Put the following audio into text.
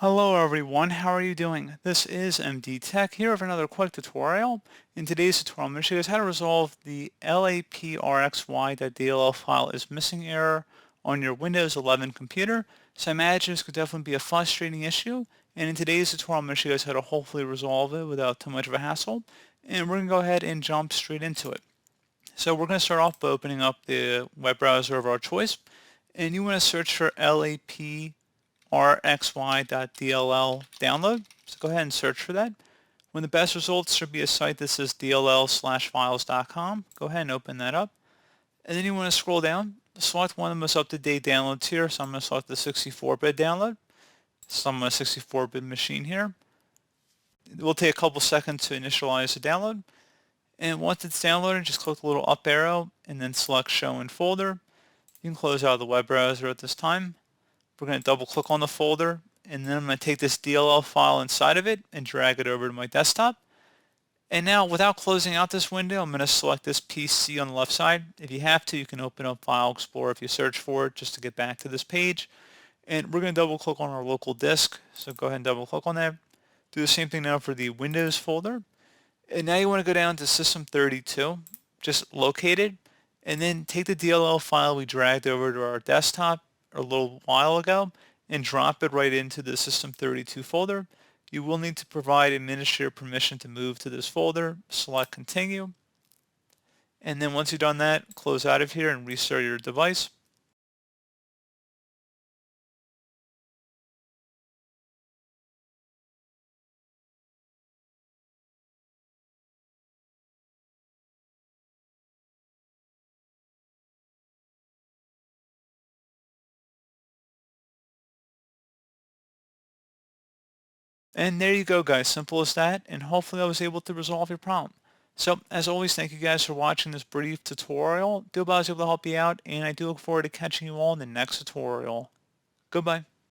Hello everyone, how are you doing? This is MD Tech here with another quick tutorial. In today's tutorial, I'm going to show you guys how to resolve the LAPRXY.DLL file is missing error on your Windows 11 computer. So I imagine this could definitely be a frustrating issue, and in today's tutorial I'm going to show you guys how to hopefully resolve it without too much of a hassle, and we're going to go ahead and jump straight into it. So we're going to start off by opening up the web browser of our choice, and you want to search for LAPRXY.DLL download. So go ahead and search for that. One of the best results should be a site that says dll/files.com. Go ahead and open that up. And then you want to scroll down, select one of the most up-to-date downloads here. So I'm going to select the 64-bit download. So I'm on a 64-bit machine here. It will take a couple seconds to initialize the download. And once it's downloaded, just click the little up arrow and then select Show in Folder. You can close out the web browser at this time. We're going to double click on the folder, and then I'm going to take this DLL file inside of it and drag it over to my desktop. And now, without closing out this window, I'm going to select this PC on the left side. If you have to, you can open up File Explorer if you search for it just to get back to this page. And we're going to double click on our local disk. So go ahead and double click on that. Do the same thing now for the Windows folder. And now you want to go down to System32, just locate it, and then take the DLL file we dragged over to our desktop a little while ago and drop it right into the System32 folder. You will need to provide administrator permission to move to this folder. Select Continue. And then once you've done that, close out of here and restart your device. And there you go, guys. Simple as that. And hopefully I was able to resolve your problem. So as always, thank you guys for watching this brief tutorial. Do hope I was able to help you out, and I do look forward to catching you all in the next tutorial. Goodbye.